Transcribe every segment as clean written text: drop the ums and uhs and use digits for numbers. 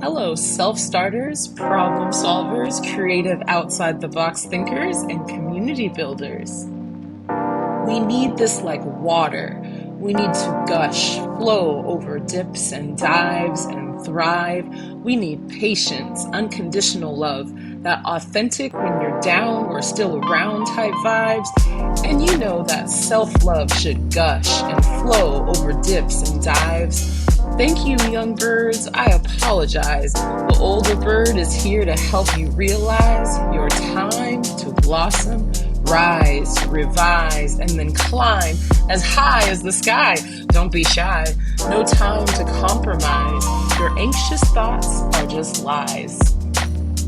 Hello, self-starters, problem solvers, creative outside-the-box thinkers, and community builders. We need this like water. We need to gush, flow over dips and dives and thrive. We need patience, unconditional love, that authentic when you're down, we're still around type vibes. And you know that self-love should gush and flow over dips and dives. Thank you, young birds. I apologize. The older bird is here to help you realize your time to blossom, rise, revise, and then climb as high as the sky. Don't be shy. No time to compromise. Your anxious thoughts are just lies.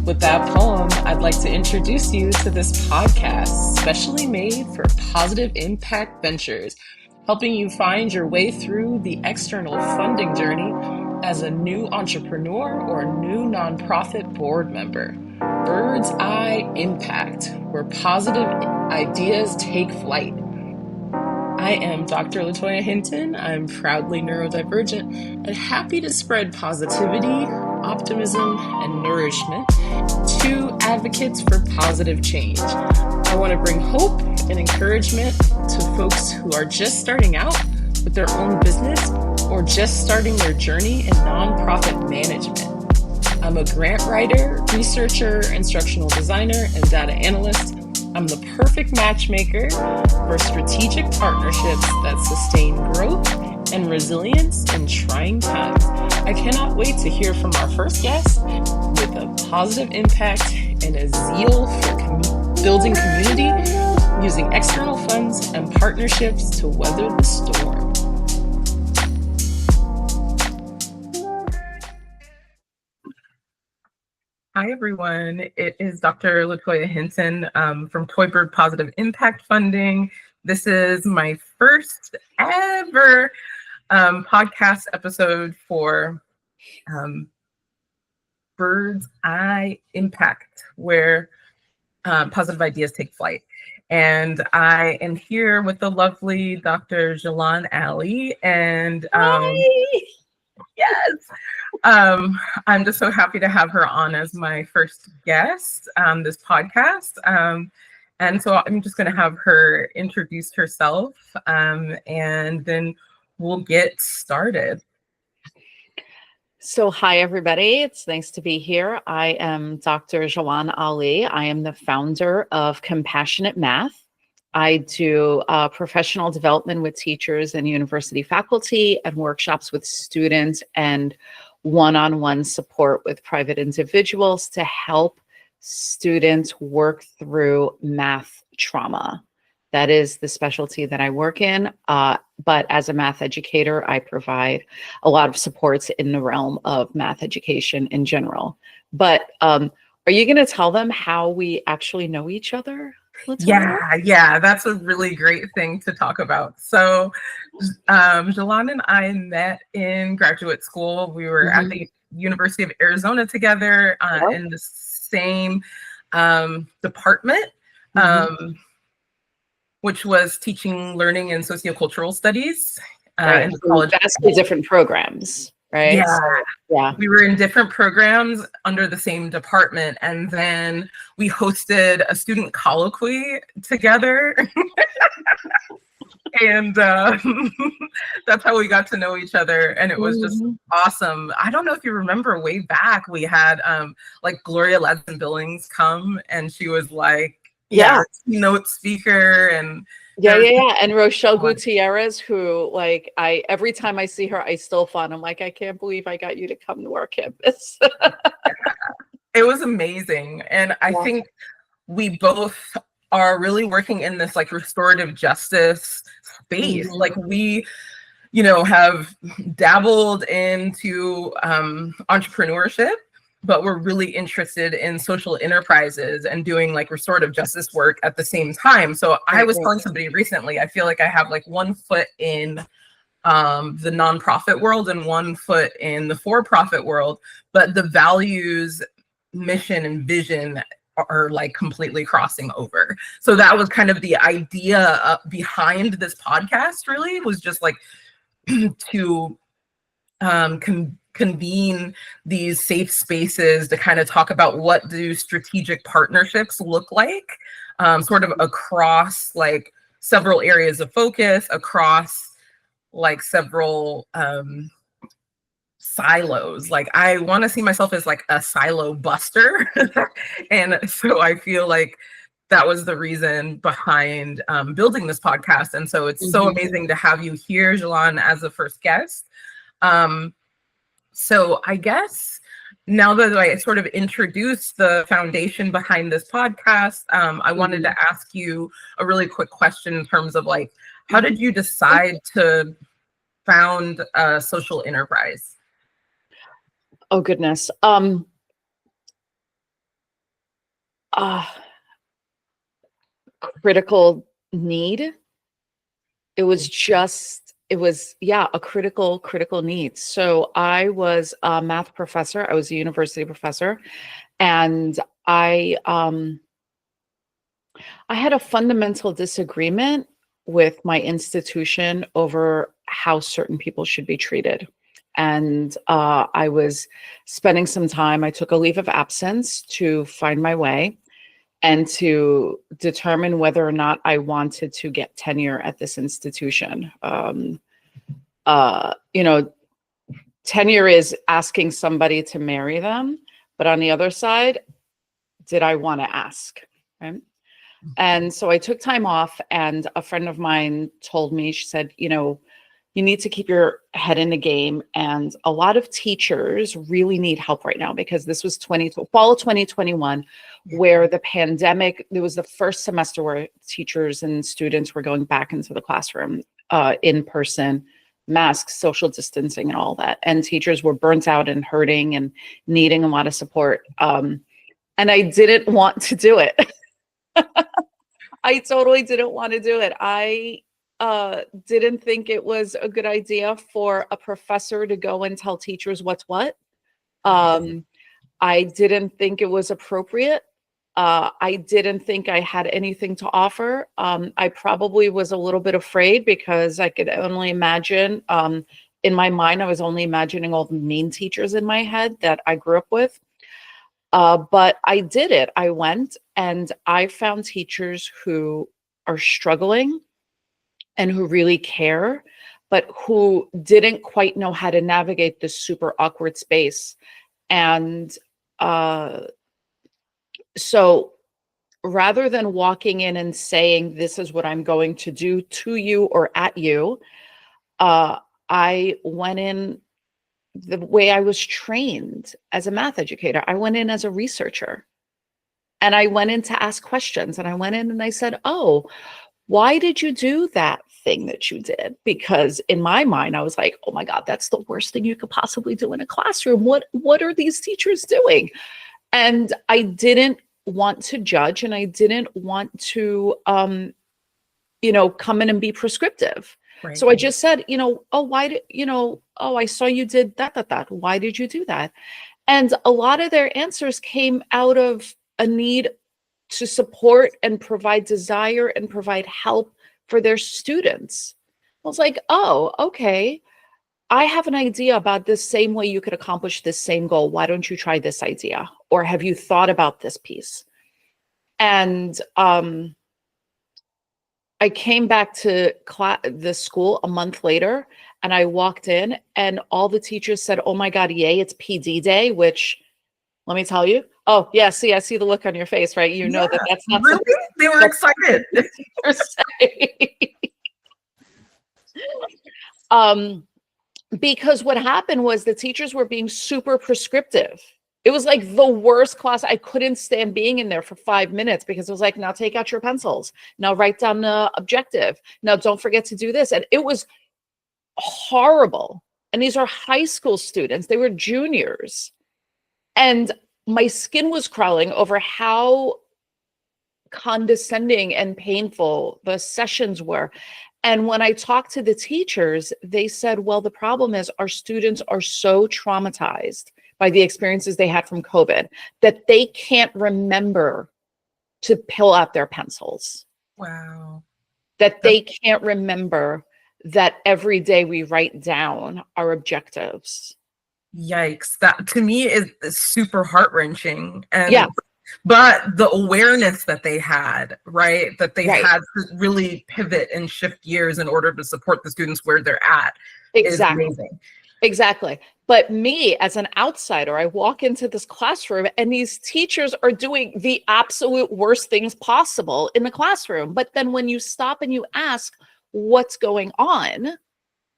With that poem, I'd like to introduce you to this podcast, specially made for Positive Impact Ventures, helping you find your way through the external funding journey as a new entrepreneur or new nonprofit board member. Bird's Eye Impact, where positive ideas take flight. I am Dr. LaToya Hinton. I'm proudly neurodivergent and happy to spread positivity, optimism, and nourishment to advocates for positive change. I want to bring hope and encouragement to folks who are just starting out with their own business or just starting their journey in nonprofit management. I'm a grant writer, researcher, instructional designer, and data analyst. I'm the perfect matchmaker for strategic partnerships that sustain growth and resilience in trying times. I cannot wait to hear from our first guest with a positive impact and a zeal for building community using external funds and partnerships to weather the storm. Hi, everyone. It is Dr. LaToya Hinton from Toy Bird Positive Impact Funding. This is my first ever podcast episode for Bird's Eye Impact, where positive ideas take flight. And I am here with the lovely Dr. Jalan Ali. And yes, I'm just so happy to have her on as my first guest on this podcast. And so I'm just going to have her introduce herself, and then we'll get started. So hi, everybody. It's nice to be here. I am Dr. Jalan Ali. I am the founder of Compassionate Math. I do professional development with teachers and university faculty and workshops with students and one-on-one support with private individuals to help students work through math trauma. That is the specialty that I work in. But as a math educator, I provide a lot of supports in the realm of math education in general. But are you going to tell them how we actually know each other? Yeah, that's a really great thing to talk about. So Jalan and I met in graduate school. We were at the University of Arizona together in the same department, which was teaching, learning, and sociocultural studies in the college. Vastly different programs, right? Yeah. We were in different programs under the same department, and then we hosted a student colloquy together. And that's how we got to know each other, and it was just awesome. I don't know if you remember, way back we had like Gloria Ladson-Billings come, and she was like, keynote speaker, and and Rochelle Gutierrez, who like every time I see her, I still fun. I'm like, I can't believe I got you to come to our campus. It was amazing, and I think we both are really working in this like restorative justice space. Like we, have dabbled into entrepreneurship, but we're really interested in social enterprises and doing like restorative justice work at the same time. So I was telling somebody recently, I feel like I have like one foot in the nonprofit world and one foot in the for-profit world, but the values, mission, and vision are like completely crossing over. So that was kind of the idea behind this podcast, really, was just like to convene these safe spaces to kind of talk about what do strategic partnerships look like, sort of across like several areas of focus, across like several silos. Like I want to see myself as like a silo buster. And so I feel like that was the reason behind building this podcast. And so it's so amazing to have you here, Jalan, as the first guest. So I guess now that I sort of introduced the foundation behind this podcast, I wanted to ask you a really quick question in terms of like, how did you decide to found a social enterprise? Oh, goodness. Critical need. It was a critical need. So I was a math professor. I was a university professor, and I had a fundamental disagreement with my institution over how certain people should be treated. And I was spending some time, I took a leave of absence to find my way and to determine whether or not I wanted to get tenure at this institution. Tenure is asking somebody to marry them, but on the other side, did I want to ask, right? And so I took time off, and a friend of mine told me, she said, you need to keep your head in the game. And a lot of teachers really need help right now, because this was fall of 2021, where the pandemic, there was the first semester where teachers and students were going back into the classroom, in person, masks, social distancing, and all that. And teachers were burnt out and hurting and needing a lot of support. And I didn't want to do it. I totally didn't want to do it. I didn't think it was a good idea for a professor to go and tell teachers what's what. I didn't think it was appropriate. I didn't think I had anything to offer. I probably was a little bit afraid, because I could only imagine, in my mind, I was only imagining all the mean teachers in my head that I grew up with. But I did it. I went, and I found teachers who are struggling and who really care, but who didn't quite know how to navigate this super awkward space. And so rather than walking in and saying, this is what I'm going to do to you or at you, I went in the way I was trained as a math educator. I went in as a researcher, and I went in to ask questions, and I went in and I said, oh, why did you do that thing that you did? Because in my mind, I was like, oh my God, that's the worst thing you could possibly do in a classroom. What are these teachers doing? And I didn't want to judge, and I didn't want to, come in and be prescriptive. Right. So I just said, I saw you did that. Why did you do that? And a lot of their answers came out of a need to support and provide desire and provide help for their students. I was like, oh, okay. I have an idea about this same way you could accomplish this same goal. Why don't you try this idea? Or have you thought about this piece? And I came back to the school a month later, and I walked in, and all the teachers said, oh my God, yay, it's PD day, which, let me tell you. Oh, yeah, see, I see the look on your face, right? You know that's not really? They were excited. Because what happened was the teachers were being super prescriptive. It was like the worst class. I couldn't stand being in there for 5 minutes, because it was like, now take out your pencils. Now write down the objective. Now don't forget to do this. And it was horrible. And these are high school students. They were juniors. And my skin was crawling over how condescending and painful the sessions were. And when I talked to the teachers, they said, well, the problem is our students are so traumatized by the experiences they had from COVID that they can't remember to pull out their pencils. Wow. That they can't remember that every day we write down our objectives. Yikes. That to me is super heart-wrenching. And Yeah, but the awareness that they had, right? That they right. had to really pivot and shift gears in order to support the students where they're at is Exactly. amazing. Exactly. But me as an outsider, I walk into this classroom and these teachers are doing the absolute worst things possible in the classroom. But then when you stop and you ask what's going on,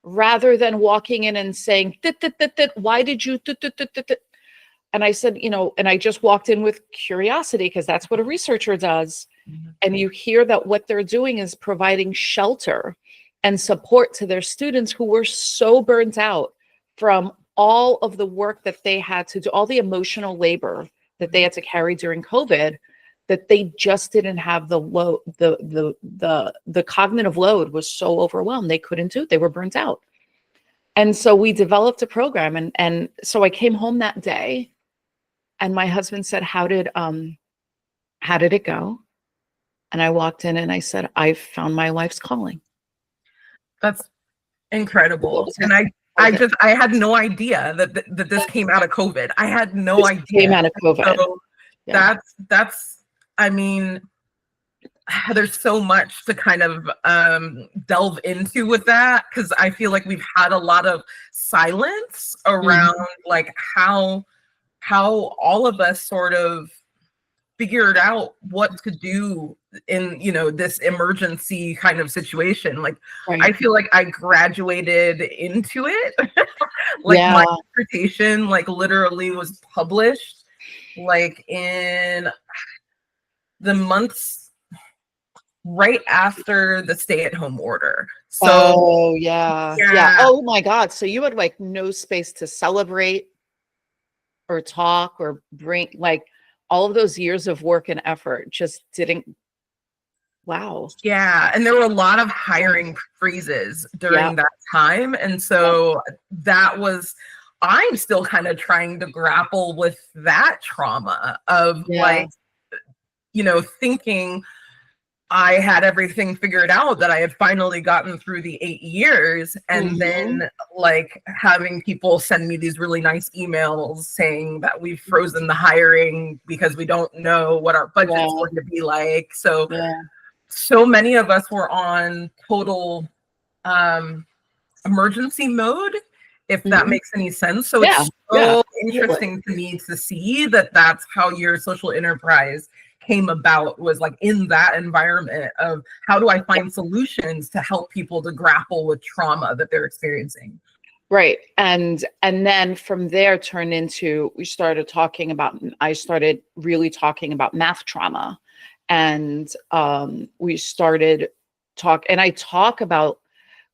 rather than walking in and saying, why did you, and I said, and I just walked in with curiosity because that's what a researcher does. And you hear that what they're doing is providing shelter and support to their students who were so burnt out from all of the work that they had to do, all the emotional labor that they had to carry during COVID, that they just didn't have the load, the cognitive load was so overwhelmed they couldn't do it. They were burnt out. And so we developed a program, and so I came home that day and my husband said, how did it go? And I walked in and I said, I found my life's calling. That's incredible. And I had no idea that this came out of COVID. I had no idea. Came out of COVID. So that's I mean, there's so much to kind of delve into with that, because I feel like we've had a lot of silence around like how all of us sort of figured out what to do in this emergency kind of situation. Like I feel like I graduated into it. Like my dissertation like literally was published like in the months right after the stay-at-home order. So yeah. Oh my God. So you had like no space to celebrate or talk or bring, like, all of those years of work and effort just didn't. Wow. Yeah. And there were a lot of hiring freezes during that time. And so that was, I'm still kind of trying to grapple with that trauma of like, thinking I had everything figured out, that I had finally gotten through the 8 years, and then like having people send me these really nice emails saying that we've frozen the hiring because we don't know what our budget's going to be like. So so many of us were on total emergency mode, if that makes any sense. So it's so interesting to me to see that that's how your social enterprise came about, was like in that environment of how do I find solutions to help people to grapple with trauma that they're experiencing. Right. And then from there turned into, I started really talking about math trauma. And we started and I talk about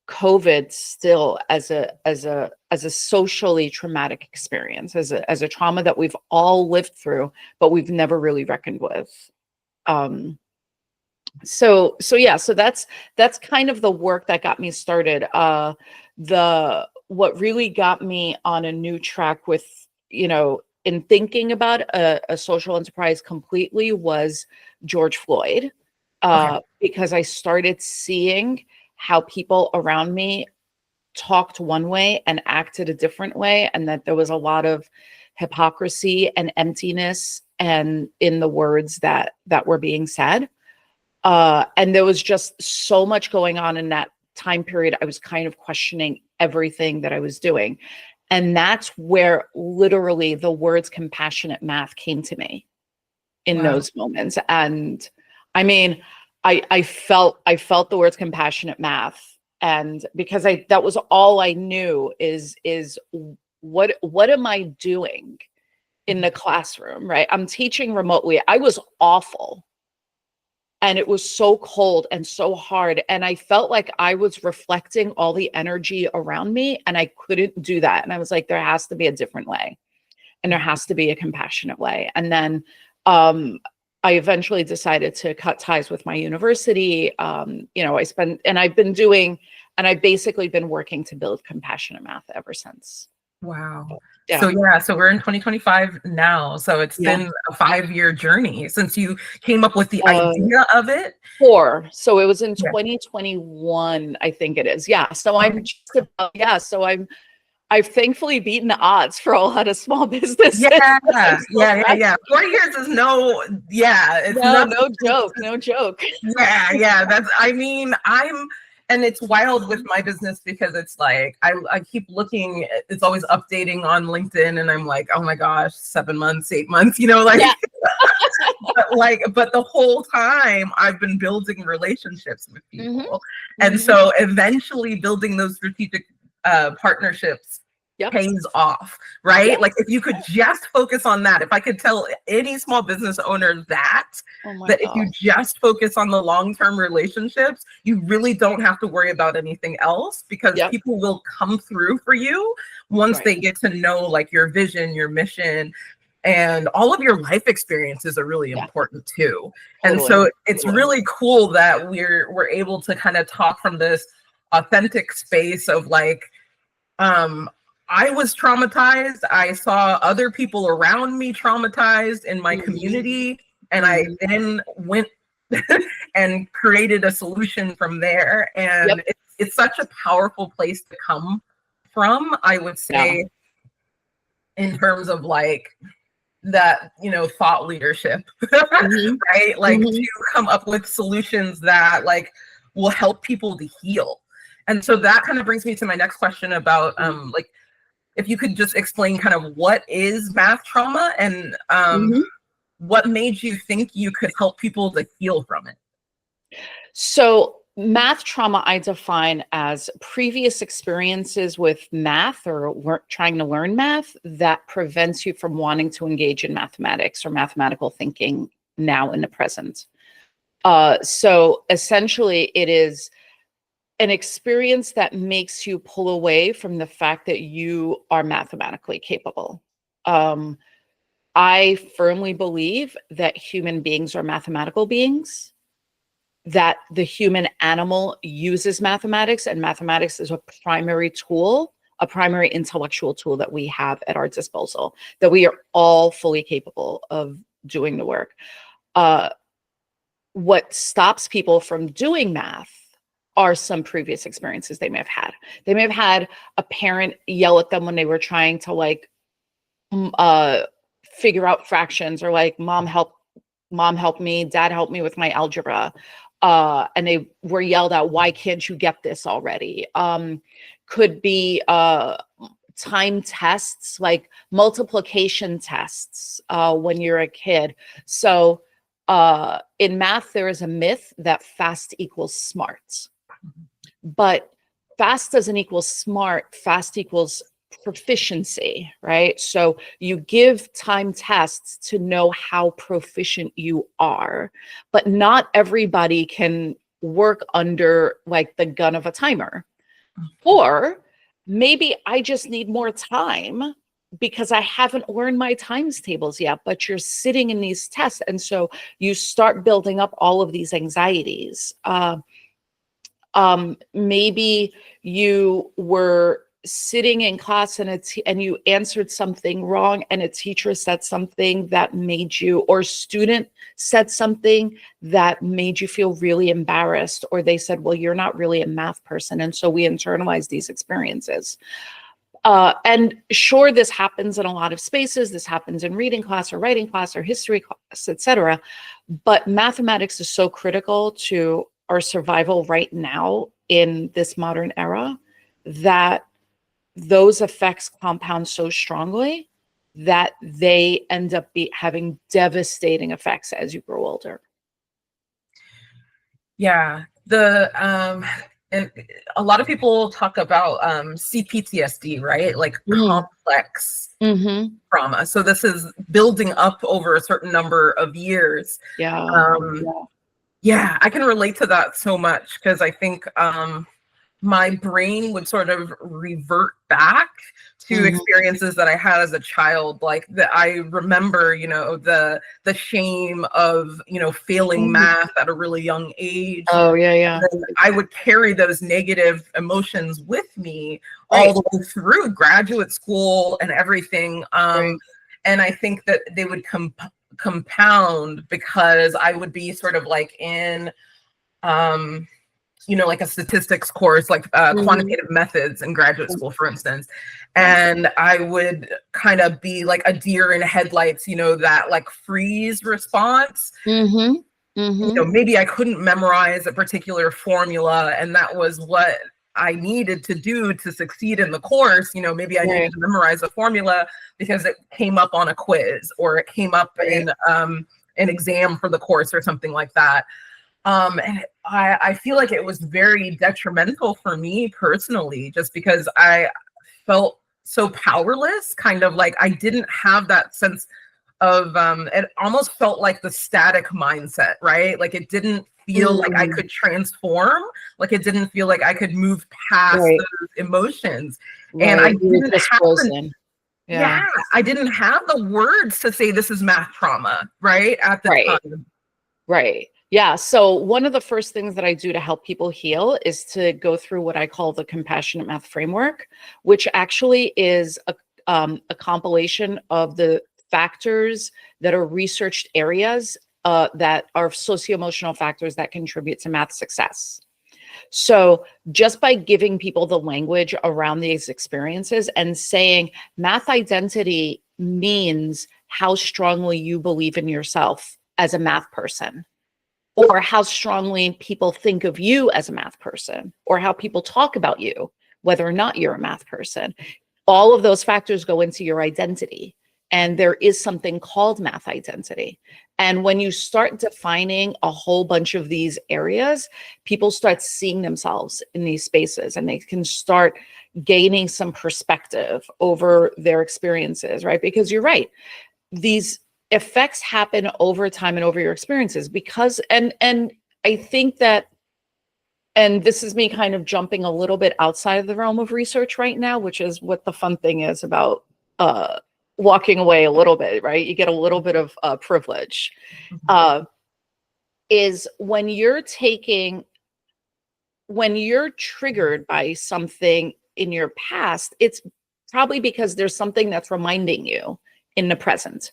COVID still as a socially traumatic experience, as a trauma that we've all lived through, but we've never really reckoned with. So that's kind of the work that got me started. What really got me on a new track with, in thinking about a social enterprise completely was George Floyd, because I started seeing how people around me talked one way and acted a different way, and that there was a lot of hypocrisy and emptiness and in the words that were being said. And there was just so much going on in that time period. I was kind of questioning everything that I was doing. And that's where literally the words compassionate math came to me in those moments. And I mean, I felt the words compassionate math. And because that was all I knew is what am I doing in the classroom, right? I'm teaching remotely. I was awful. And it was so cold and so hard. And I felt like I was reflecting all the energy around me, and I couldn't do that. And I was like, there has to be a different way, and there has to be a compassionate way. And then I eventually decided to cut ties with my university. I've basically been working to build compassionate math ever since. Wow. So we're in 2025 now. So it's been a 5-year journey since you came up with the idea of it. 4. So it was in 2021, I think it is. Yeah. So I'm just about, I've thankfully beaten the odds for a lot of small businesses. Yeah. 4 years is it's no joke, no joke. Yeah. And it's wild with my business because it's like I keep looking, it's always updating on LinkedIn, and I'm like, oh my gosh, 7 months, 8 months, Yeah. but the whole time I've been building relationships with people. Mm-hmm. And so eventually building those strategic partnerships pays off, right? Yep. Like if you could just focus on that, if I could tell any small business owner that if you just focus on the long-term relationships, you really don't have to worry about anything else, because people will come through for you once they get to know like your vision, your mission, and all of your life experiences are really important too. Totally. And so it's really cool that we're able to kind of talk from this authentic space of like, I was traumatized. I saw other people around me traumatized in my community, and I then went and created a solution from there. And it's such a powerful place to come from, I would say, in terms of like that, thought leadership, right? Like to come up with solutions that like will help people to heal. And so that kind of brings me to my next question about like, if you could just explain kind of what is math trauma, and what made you think you could help people to heal from it? So math trauma I define as previous experiences with math or trying to learn math that prevents you from wanting to engage in mathematics or mathematical thinking now in the present. So essentially it is an experience that makes you pull away from the fact that you are mathematically capable. I firmly believe that human beings are mathematical beings, that the human animal uses mathematics, and mathematics is a primary tool, a primary intellectual tool that we have at our disposal, that we are all fully capable of doing the work. What stops people from doing math are some previous experiences they may have had. They may have had a parent yell at them when they were trying to like figure out fractions, or like mom help me, dad help me with my algebra. And they were yelled at, why can't you get this already? Could be time tests, like multiplication tests when you're a kid. So in math, there is a myth that fast equals smart. But fast doesn't equal smart, fast equals proficiency, right? So you give time tests to know how proficient you are, but not everybody can work under like the gun of a timer. Or maybe I just need more time because I haven't learned my times tables yet, but you're sitting in these tests. And so you start building up all of these anxieties. Maybe you were sitting in class and you answered something wrong, and a teacher said something that made you, or student said something that made you feel really embarrassed, or they said, well, you're not really a math person. And so we internalize these experiences. And sure, this happens in a lot of spaces. This happens in reading class or writing class or history class, etc. But mathematics is so critical to our survival right now in this modern era that those effects compound so strongly that they end up having devastating effects as you grow older. Yeah, and a lot of people talk about CPTSD, right? Like complex trauma. So this is building up over a certain number of years. Yeah, I can relate to that so much, because I think my brain would sort of revert back to experiences that I had as a child. Like that, I remember, the shame of, failing math at a really young age. Oh, yeah. And I would carry those negative emotions with me all the way through graduate school and everything. And I think that they would compound because I would be sort of like in like a statistics course, like quantitative methods in graduate school, for instance. And I would kind of be like a deer in headlights, that like freeze response. Maybe I couldn't memorize a particular formula, and that was what I needed to do to succeed in the course. Maybe I needed to memorize a formula because it came up on a quiz, or it came up in an exam for the course or something like that. And I feel like it was very detrimental for me personally, just because I felt so powerless, kind of like I didn't have that sense of, it almost felt like the static mindset, right? Like it didn't feel like I could transform, like it didn't feel like I could move past those emotions. And I didn't have, I didn't have the words to say this is math trauma, right? At the time. Right. Yeah. So one of the first things that I do to help people heal is to go through what I call the compassionate math framework, which actually is a compilation of the factors that are researched areas that are socio-emotional factors that contribute to math success. So just by giving people the language around these experiences and saying math identity means how strongly you believe in yourself as a math person, or how strongly people think of you as a math person, or how people talk about you, whether or not you're a math person. All of those factors go into your identity. And there is something called math identity. And when you start defining a whole bunch of these areas, people start seeing themselves in these spaces, and they can start gaining some perspective over their experiences, right? Because you're right. These effects happen over time and over your experiences, because, and I think that, and this is me kind of jumping a little bit outside of the realm of research right now, which is what the fun thing is about walking away a little bit, right? You get a little bit of privilege. Is when you're triggered by something in your past, it's probably because there's something that's reminding you in the present.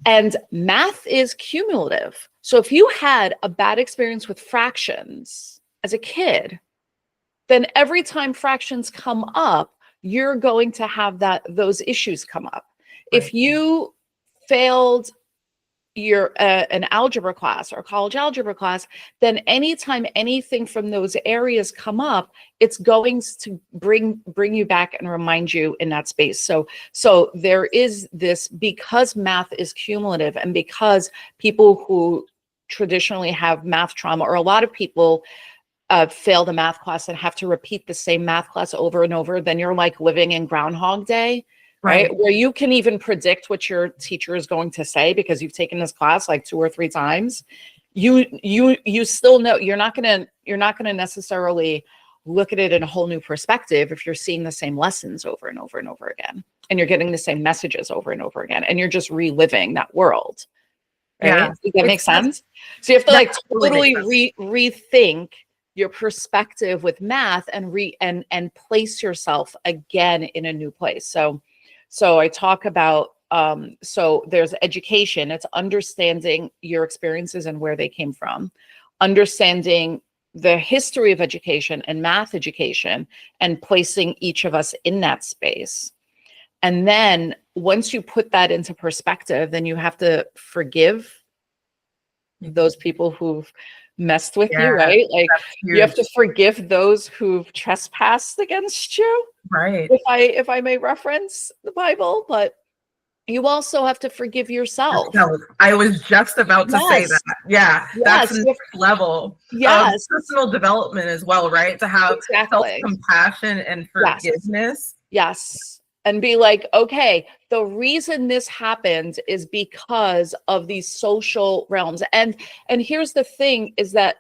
And math is cumulative. So if you had a bad experience with fractions as a kid, then every time fractions come up, you're going to have those issues come up. Right. If you failed an algebra class or college algebra class, then anytime anything from those areas come up, it's going to bring you back and remind you in that space. So there is this, because math is cumulative, and because people who traditionally have math trauma, or a lot of people failed a math class and have to repeat the same math class over and over, then you're like living in Groundhog Day. Right? Where you can even predict what your teacher is going to say because you've taken this class like 2 or 3 times. You still know you're not gonna necessarily look at it in a whole new perspective if you're seeing the same lessons over and over and over again, and you're getting the same messages over and over again, and you're just reliving that world. Right? Yeah. Does that make sense? So you have to totally rethink your perspective with math and place yourself again in a new place. So I talk about, so there's education. It's understanding your experiences and where they came from, understanding the history of education and math education, and placing each of us in that space. And then once you put that into perspective, then you have to forgive those people who've messed with you, right? Like you have to forgive those who've trespassed against you, right? If I may reference the Bible, but you also have to forgive yourself. I was just about to say that. Yeah, that's the next level of personal development as well, right? To have self-compassion and forgiveness. Yes. And be like, okay, the reason this happened is because of these social realms. And here's the thing, is that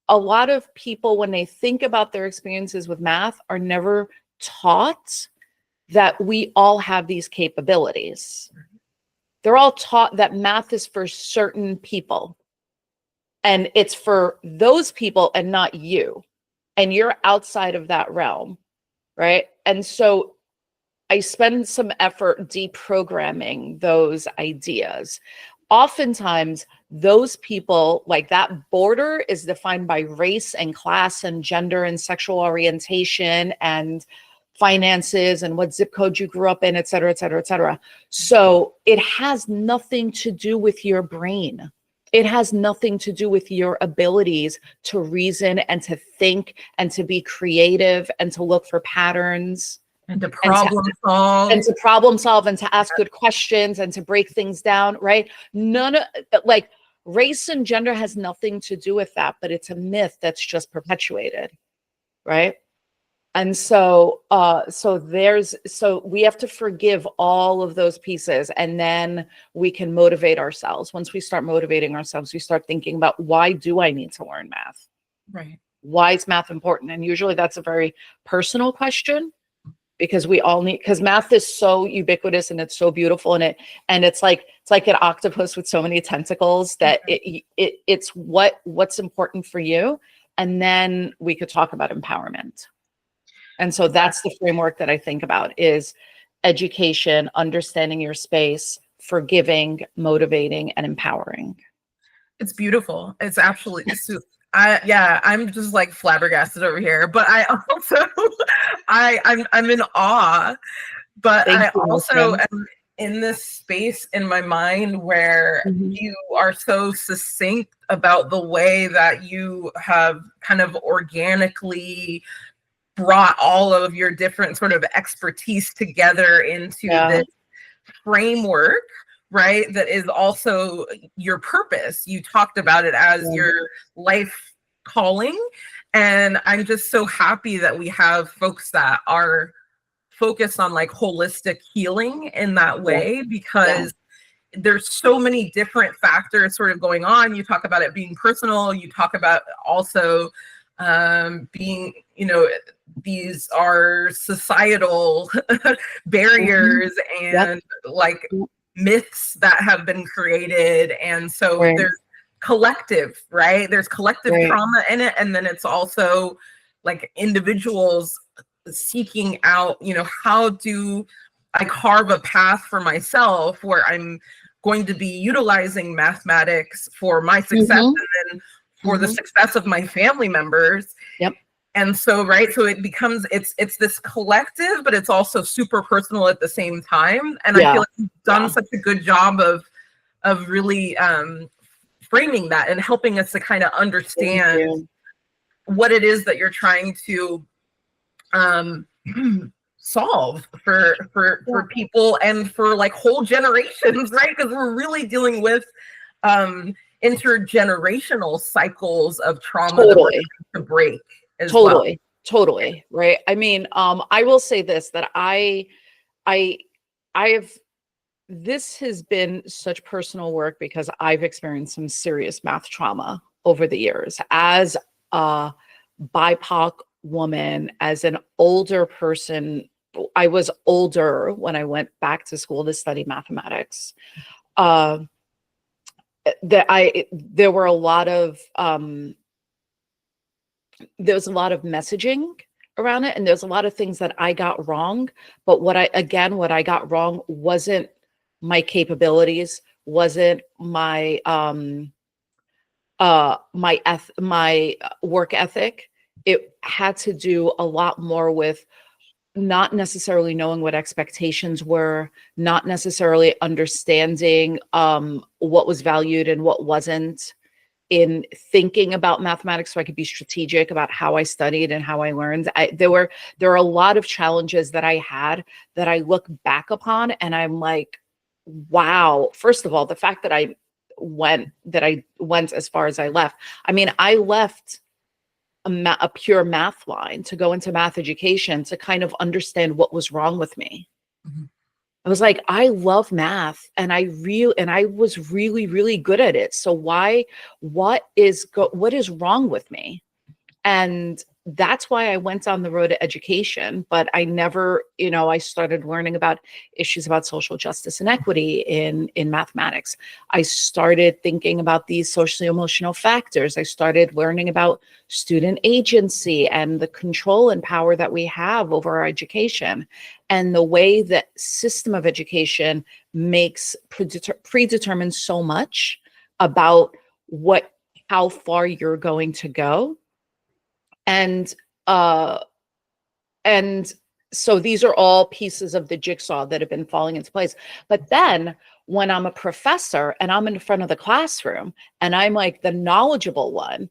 a lot of people, when they think about their experiences with math, are never taught that we all have these capabilities. They're all taught that math is for certain people, and it's for those people and not you. And you're outside of that realm, right? And so I spend some effort deprogramming those ideas. Oftentimes, those people, like that border is defined by race and class and gender and sexual orientation and finances and what zip code you grew up in, et cetera, et cetera, et cetera. So it has nothing to do with your brain. It has nothing to do with your abilities to reason and to think and to be creative and to look for patterns and to problem solve and to ask good questions and to break things down, right? None of, like, race and gender has nothing to do with that, but it's a myth that's just perpetuated, right? And so we have to forgive all of those pieces, and then we can motivate ourselves. Once we start motivating ourselves, we start thinking about, why do I need to learn math? Right. Why is math important? And usually that's a very personal question, because we all need, because math is so ubiquitous and it's so beautiful, and it's like an octopus with so many tentacles that it's what's important for you. And then we could talk about empowerment. And so that's the framework that I think about, is education, understanding your space, forgiving, motivating, and empowering. It's beautiful. It's absolutely I'm just like flabbergasted over here, but I also I'm in awe, but I also am in this space in my mind where you are so succinct about the way that you have kind of organically brought all of your different sort of expertise together into this framework, right? That is also your purpose. You talked about it as your life calling. And I'm just so happy that we have folks that are focused on like holistic healing in that way, because there's so many different factors sort of going on. You talk about it being personal. You talk about also being, these are societal barriers and like myths that have been created. And so there's collective, right? There's collective trauma in it. And then it's also like individuals seeking out, how do I carve a path for myself where I'm going to be utilizing mathematics for my success and then for the success of my family members. And so, so it becomes, it's this collective, but it's also super personal at the same time. And I feel like you've done such a good job of really framing that and helping us to kind of understand what it is that you're trying to solve for people and for like whole generations, right? Because we're really dealing with intergenerational cycles of trauma that we're trying to break. Totally. Right. I mean, I will say this, that I have, this has been such personal work because I've experienced some serious math trauma over the years as a BIPOC woman, as an older person. I was older when I went back to school to study mathematics. There were a lot of, there was a lot of messaging around it, and there's a lot of things that I got wrong. But what I got wrong wasn't my capabilities, wasn't my my work ethic. It had to do a lot more with not necessarily knowing what expectations were, not necessarily understanding what was valued and what wasn't, in thinking about mathematics so I could be strategic about how I studied and how I learned. There are a lot of challenges that I had that I look back upon and I'm like, wow. First of all, the fact that I went as far as I left. I mean, I left a pure math line to go into math education to kind of understand what was wrong with me. I was like, I love math and I was really, really good at it. So what is wrong with me? And that's why I went on the road to education, but I never, I started learning about issues about social justice and equity in mathematics. I started thinking about these socially emotional factors. I started learning about student agency and the control and power that we have over our education, and the way that system of education makes predetermines so much about how far you're going to go. And so these are all pieces of the jigsaw that have been falling into place. But then when I'm a professor and I'm in front of the classroom and I'm like the knowledgeable one,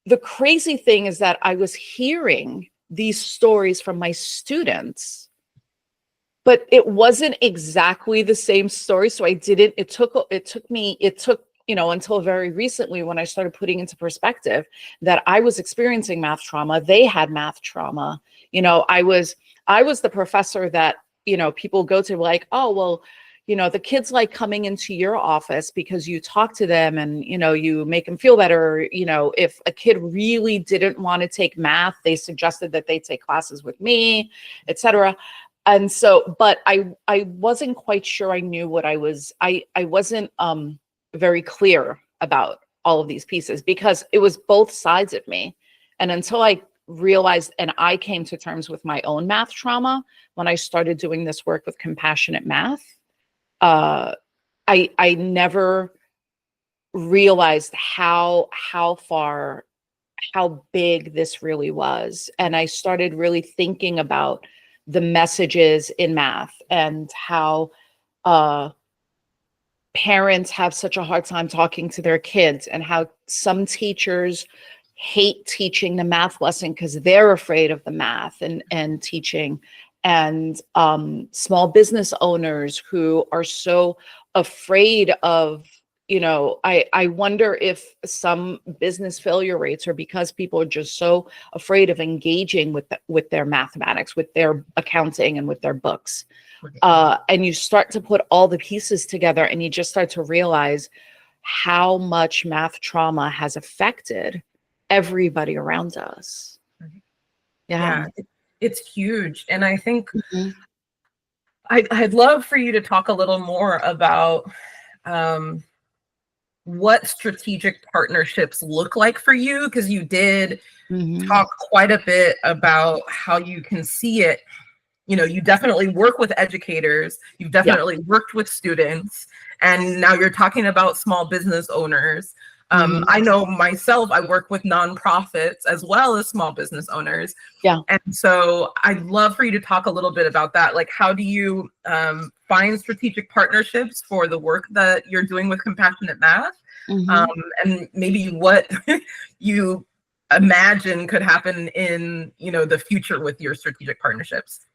the crazy thing is that I was hearing these stories from my students, but it wasn't exactly the same story. So it took until very recently when I started putting into perspective that I was experiencing math trauma. They had math trauma. I was the professor that, people go to like, oh, well, the kids like coming into your office because you talk to them and, you make them feel better. If a kid really didn't want to take math, they suggested that they take classes with me, etc. And so, but I wasn't quite sure I knew what I wasn't very clear about all of these pieces because it was both sides of me. And until I realized and I came to terms with my own math trauma when I started doing this work with compassionate math, I never realized how big this really was. And I started really thinking about the messages in math and how parents have such a hard time talking to their kids and how some teachers hate teaching the math lesson because they're afraid of the math and teaching, and small business owners who are so afraid of, I wonder if some business failure rates are because people are just so afraid of engaging with their mathematics, with their accounting, and with their books. And you start to put all the pieces together and you just start to realize how much math trauma has affected everybody around us. Yeah, it's huge. And I think I'd love for you to talk a little more about what strategic partnerships look like for you, because you did talk quite a bit about how you can see it. You definitely work with educators, you've definitely worked with students, and now you're talking about small business owners. I know myself, I work with nonprofits as well as small business owners. Yeah. And so I'd love for you to talk a little bit about that. Like, how do you find strategic partnerships for the work that you're doing with compassionate math? And maybe what you imagine could happen in, the future with your strategic partnerships.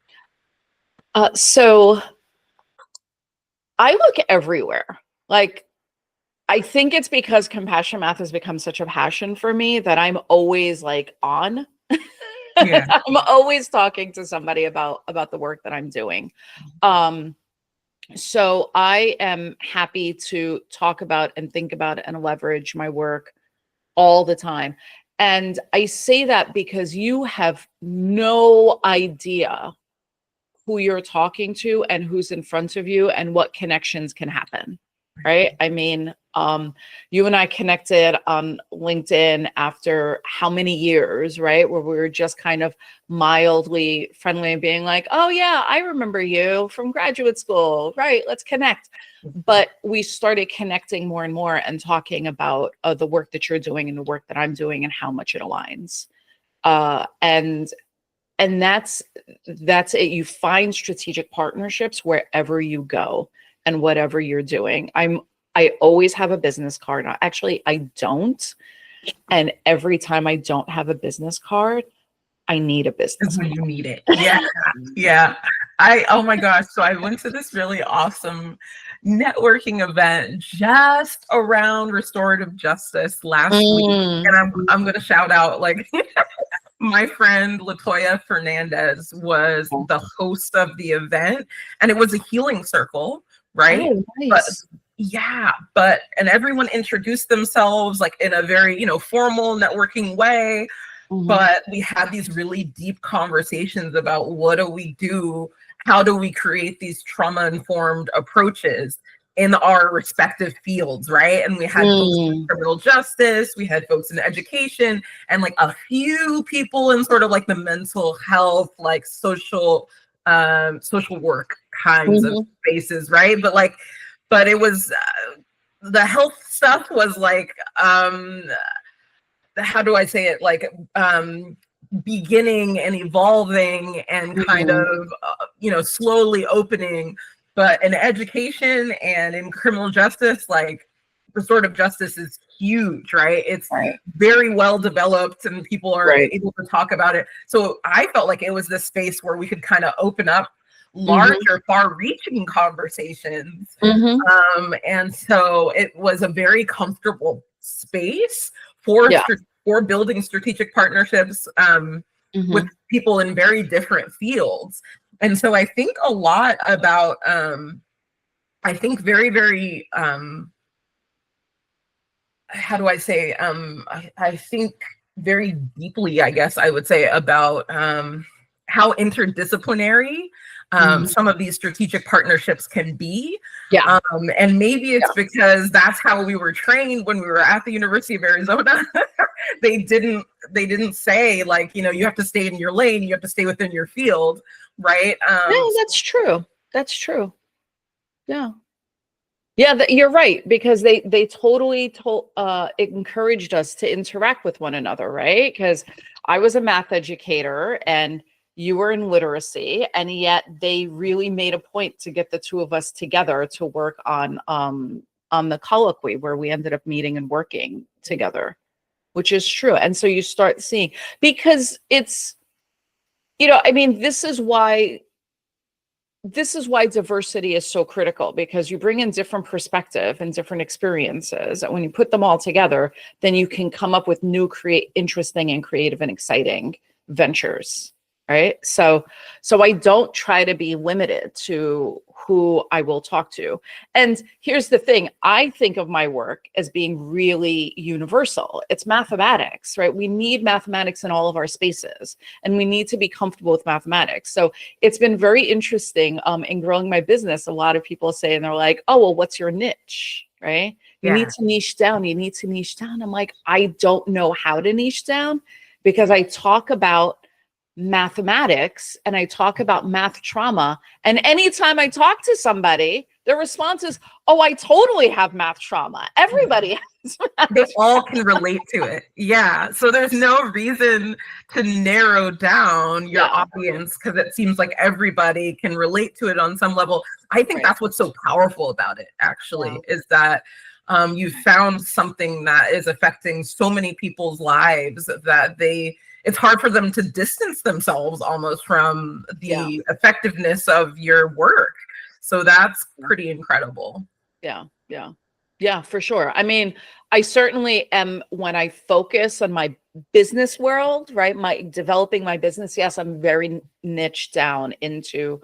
So I look everywhere. Like, I think it's because compassion math has become such a passion for me that I'm always like on. Yeah. I'm always talking to somebody about the work that I'm doing. So I am happy to talk about and think about and leverage my work all the time. And I say that because you have no idea who you're talking to and who's in front of you and what connections can happen, right? I mean, you and I connected on LinkedIn after how many years, right? Where we were just kind of mildly friendly and being like, oh yeah, I remember you from graduate school, right? Let's connect. But we started connecting more and more and talking about the work that you're doing and the work that I'm doing and how much it aligns. And that's it. You find strategic partnerships wherever you go and whatever you're doing. I always have a business card. Actually, I don't. And every time I don't have a business card, I need a business card. You need it. Yeah. Yeah. Oh my gosh. So I went to this really awesome networking event just around restorative justice last week. And I'm going to shout out, like, my friend Latoya Fernandez was the host of the event, and it was a healing circle, right? Oh, nice. And everyone introduced themselves like in a very, formal networking way. But we had these really deep conversations about what do we do? How do we create these trauma-informed approaches in our respective fields, right? And we had folks in criminal justice, we had folks in education, and like a few people in sort of like the mental health, like social work kinds of spaces, right? But it was the health stuff was like, how do I say it? Like, beginning and evolving and kind of, slowly opening. But in education and in criminal justice, like, restorative justice is huge, right? It's very well developed and people are able to talk about it. So I felt like it was this space where we could kind of open up larger, far-reaching conversations. And so it was a very comfortable space for building strategic partnerships with people in very different fields. And so I think a lot about, I think very, very, how do I say, I think very deeply, I guess I would say, about how interdisciplinary some of these strategic partnerships can be. And maybe it's because that's how we were trained when we were at the University of Arizona. They didn't say, like, you have to stay in your lane, you have to stay within your field, right? No, that's true. That's true. Yeah. Yeah, you're right, because they totally encouraged us to interact with one another, right? Because I was a math educator and you were in literacy, and yet they really made a point to get the two of us together to work on the colloquy, where we ended up meeting and working together, which is true. And so you start seeing, because it's, I mean, this is why diversity is so critical, because you bring in different perspective and different experiences. And when you put them all together, then you can come up with new, interesting and creative and exciting ventures. Right. So I don't try to be limited to who I will talk to. And here's the thing. I think of my work as being really universal. It's mathematics, right? We need mathematics in all of our spaces, and we need to be comfortable with mathematics. So it's been very interesting in growing my business. A lot of people say, and they're like, oh, well, what's your niche? Right? You need to niche down. You need to niche down. I'm like, I don't know how to niche down, because I talk about mathematics and I talk about math trauma. And anytime I talk to somebody, their response is, oh, I totally have math trauma. Everybody has math They all can relate to it. Yeah. So there's no reason to narrow down your audience, because it seems like everybody can relate to it on some level. I think that's what's so powerful about it, actually, is that you found something that is affecting so many people's lives that it's hard for them to distance themselves almost from the effectiveness of your work. So that's pretty incredible. Yeah, for sure. I mean, I certainly am, when I focus on my business world, right? Developing my business. Yes, I'm very niche down into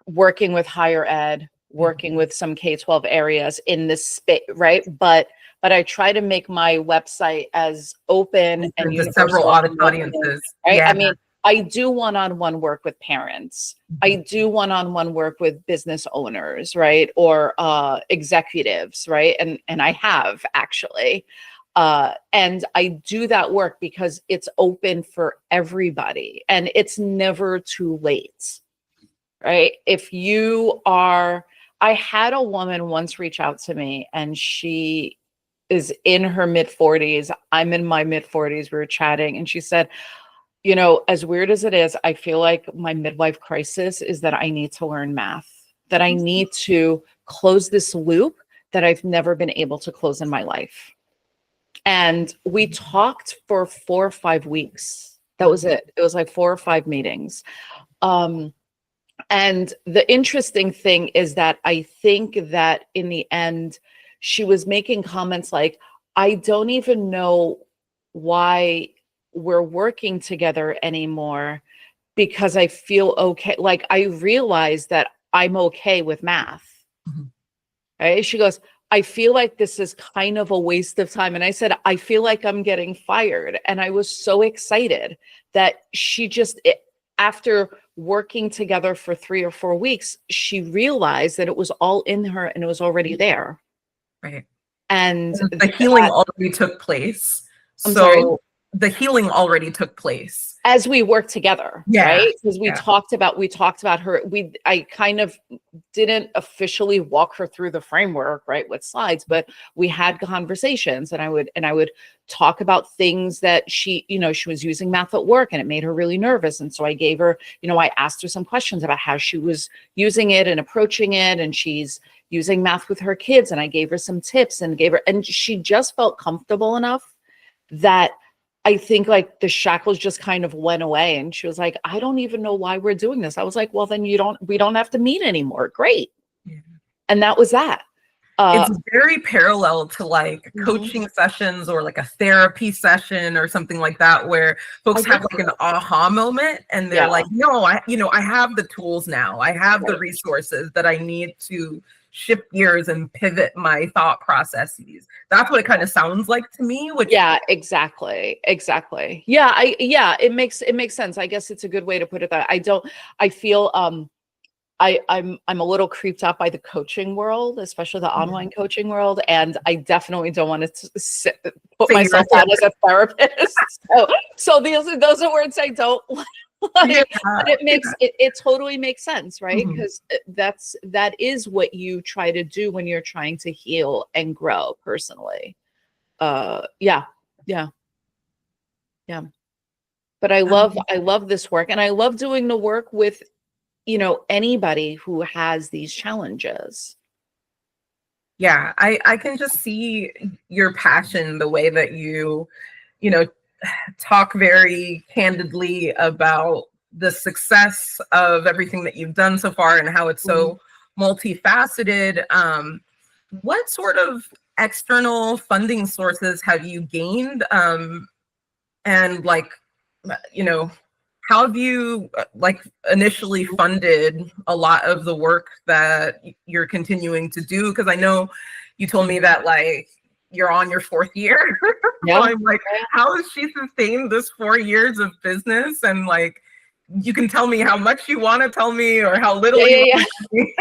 working with higher ed, working with some K-12 areas in this space, right? But I try to make my website as open and universal. Several audiences. Right? I mean, I do one-on-one work with parents. I do one-on-one work with business owners, right? Or executives, right? And I have, actually. And I do that work because it's open for everybody, and it's never too late, right? I had a woman once reach out to me, and she is in her mid-40s. I'm in my mid-40s. We were chatting, and she said, as weird as it is, I feel like my midlife crisis is that I need to learn math, that I need to close this loop that I've never been able to close in my life. And we talked for 4 or 5 weeks. That was it. It was like 4 or 5 meetings. And the interesting thing is that I think that in the end, she was making comments like, I don't even know why we're working together anymore, because I feel okay. Like, I realize that I'm okay with math. Right? She goes, I feel like this is kind of a waste of time. And I said, I feel like I'm getting fired. And I was so excited that after working together for 3 or 4 weeks, she realized that it was all in her and it was already there. Right. And the healing already took place. I'm sorry? the healing already took place as we worked together, yeah right? Because we yeah talked about her. I kind of didn't officially walk her through the framework, right, with slides, but we had conversations, and I would talk about things that she was using math at work, and it made her really nervous. And so I gave her, I asked her some questions about how she was using it and approaching it, and she's using math with her kids, and I gave her some tips and she just felt comfortable enough that I think like the shackles just kind of went away, and she was like, I don't even know why we're doing this. I was like, well, then we don't have to meet anymore. Great. yeah. And that was that. It's very parallel to like Mhm. coaching sessions or like a therapy session or something like that, where folks have like an aha moment and they're like, no, I have the tools now. I have the resources that I need to shift gears and pivot my thought processes. That's what it kind of sounds like to me, which exactly. It makes sense. I guess it's a good way to put it. That I feel I'm a little creeped out by the coaching world, especially the online coaching world, and I definitely don't want to put myself out as a therapist. So those are words I don't like. But it totally makes sense, right? Because that is what you try to do when you're trying to heal and grow personally. Yeah. But I love this work, and I love doing the work with anybody who has these challenges. Yeah, I can just see your passion, the way that you talk very candidly about the success of everything that you've done so far and how it's so multifaceted. What sort of external funding sources have you gained? And like, how have you like initially funded a lot of the work that you're continuing to do? Because I know you told me that like you're on your 4th year. So I'm like, how has she sustained this 4 years of business? And like, you can tell me how much you want to tell me or how little you want to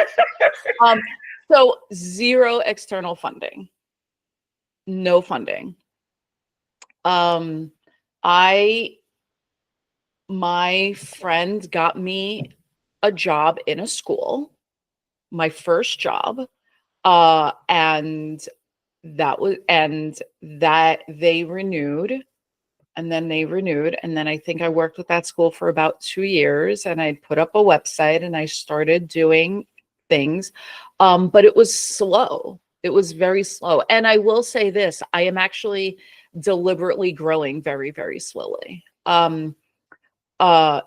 tell me. So 0 external funding, no funding. My friend got me a job in a school, my first job, and that they renewed, and then I think I worked with that school for about 2 years, and I put up a website and I started doing things, but it was slow. It was very slow. And I will say this, I am actually deliberately growing very, very slowly.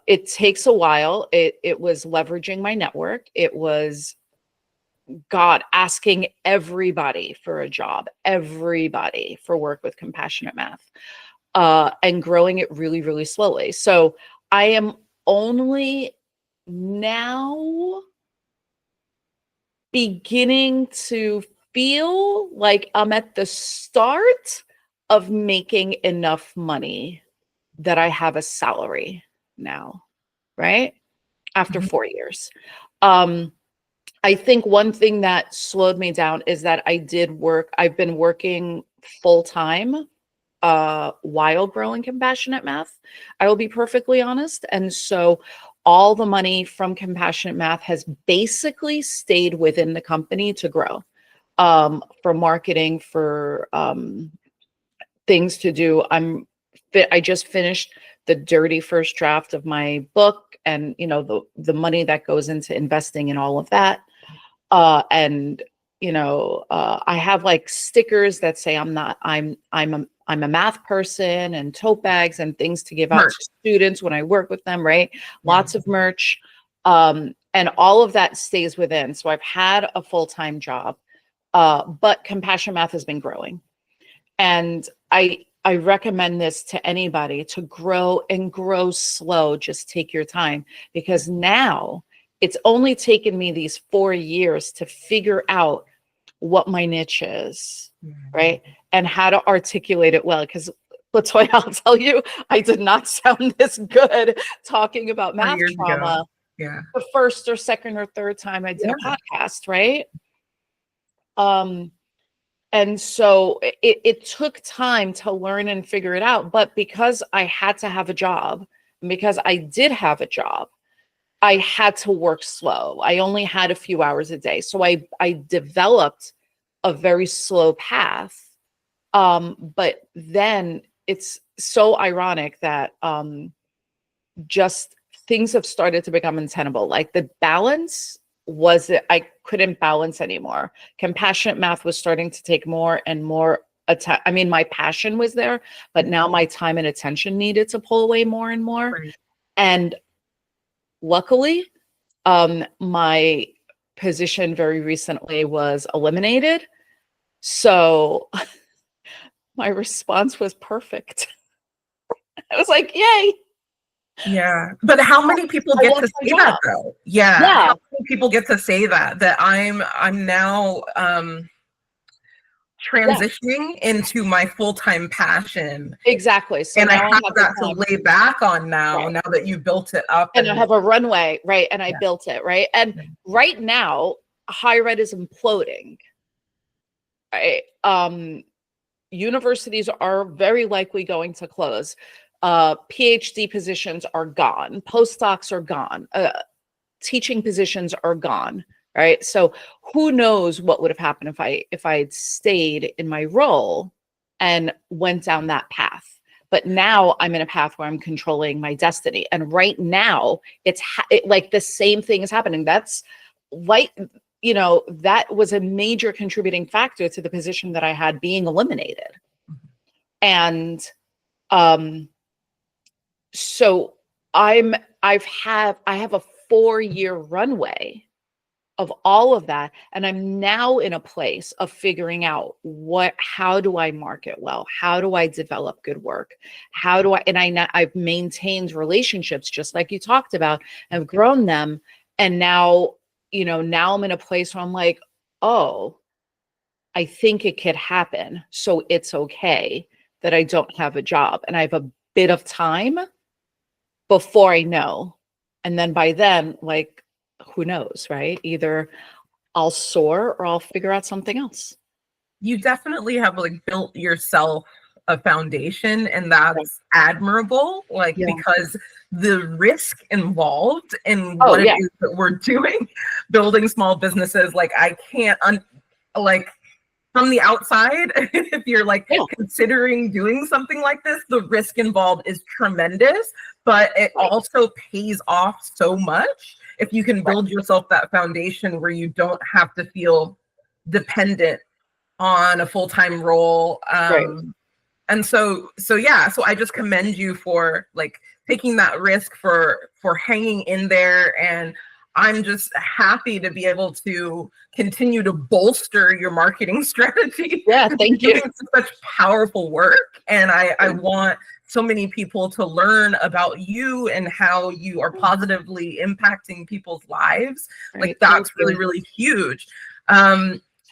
It takes a while. It was leveraging my network. It was asking everybody for a job, everybody for work with compassionate math, and growing it really, really slowly. So I am only now beginning to feel like I'm at the start of making enough money that I have a salary now, right? After 4 years. I think one thing that slowed me down is that I've been working full-time while growing compassionate math. I will be perfectly honest. And so all the money from compassionate math has basically stayed within the company to grow, for marketing, for things to do. I just finished the dirty first draft of my book, and the money that goes into investing in all of that. And I have like stickers that say I'm a math person, and tote bags and things to give out to students when I work with them, right? Lots of merch. And all of that stays within. So I've had a full-time job, but compassion math has been growing. And I recommend this to anybody to grow, and grow slow. Just take your time, because now it's only taken me these 4 years to figure out what my niche is, right? And how to articulate it well. Because Latoya, I'll tell you, I did not sound this good talking about math trauma the first or second or third time I did a podcast, right? And so it took time to learn and figure it out. But because I had to have a job, and because I did have a job, I had to work slow. I only had a few hours a day. So I developed a very slow path. But then it's so ironic that just things have started to become untenable. Like the balance was that I couldn't balance anymore. Compassionate math was starting to take more and more I mean, my passion was there, but now my time and attention needed to pull away more and more. Right. And luckily, my position very recently was eliminated. So my response was perfect. I was like, yay. Yeah. But how many people get to say that though? Yeah. How many people get to say that I'm now transitioning into my full-time passion. Exactly. So and I now have that to lay back on now that you built it up. And I have a runway, right? And I built it, right? And right now, higher ed is imploding. Right? Universities are very likely going to close. PhD positions are gone. Postdocs are gone. Teaching positions are gone. Right. So who knows what would have happened if I had stayed in my role and went down that path. But now I'm in a path where I'm controlling my destiny. And right now it's like the same thing is happening. That's like, you know, that was a major contributing factor to the position that I had being eliminated. And so I have a 4-year runway of all of that. And I'm now in a place of figuring out how do I market well? How do I develop good work? I've maintained relationships just like you talked about. I've grown them. And now, you know, now I'm in a place where I'm like, oh, I think it could happen. So it's okay that I don't have a job. And I have a bit of time before I know. And then by then, like, who knows, right? Either I'll soar or I'll figure out something else. You definitely have like built yourself a foundation, and that's admirable, like because the risk involved in what it is that we're doing, building small businesses, like I can't like from the outside, if you're like considering doing something like this, the risk involved is tremendous, but it also pays off so much if you can build yourself that foundation where you don't have to feel dependent on a full-time role. And so I just commend you for like taking that risk, for hanging in there. And I'm just happy to be able to continue to bolster your marketing strategy. Yeah, thank you. Doing such powerful work. And I want so many people to learn about you and how you are positively impacting people's lives. Like that's really, really huge.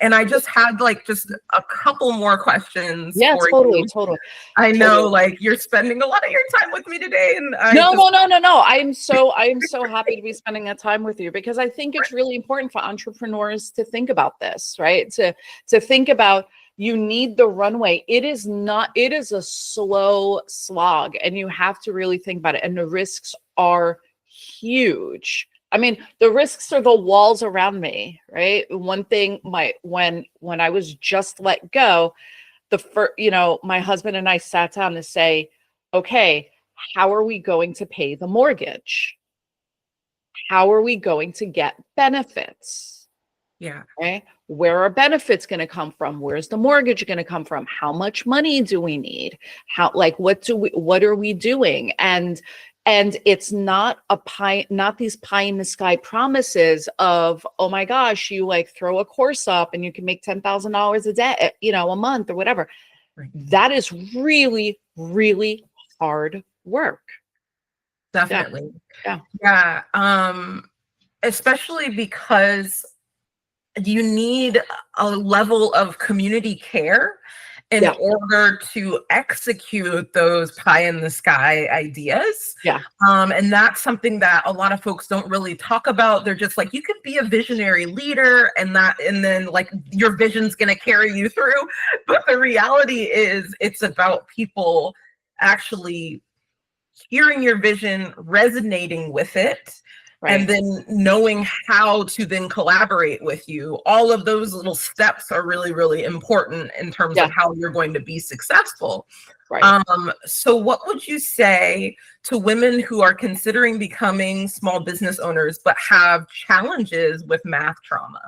And I just had like just a couple more questions. Yeah, for totally, you. totally. I know, like you're spending a lot of your time with me today, and no. I am so happy to be spending that time with you, because I think it's really important for entrepreneurs to think about this, right? To think about, you need the runway. It is a slow slog, and you have to really think about it. And the risks are huge. I mean, the risks are the walls around me, right? One thing, when I was just let go, my husband and I sat down to say, okay, how are we going to pay the mortgage? How are we going to get benefits? Yeah. Right? Where are benefits going to come from? Where's the mortgage going to come from? How much money do we need? What are we doing? And it's not these pie in the sky promises of, oh my gosh, you like throw a course up and you can make $10,000 a day, a month or whatever. Right. That is really, really hard work. Definitely. Yeah. Especially because you need a level of community care in order to execute those pie in the sky ideas. Yeah. And that's something that a lot of folks don't really talk about. They're just like, you could be a visionary leader and then like your vision's going to carry you through. But the reality is it's about people actually hearing your vision, resonating with it, and then knowing how to then collaborate with you. All of those little steps are really, really important in terms of how you're going to be successful. So what would you say to women who are considering becoming small business owners but have challenges with math trauma?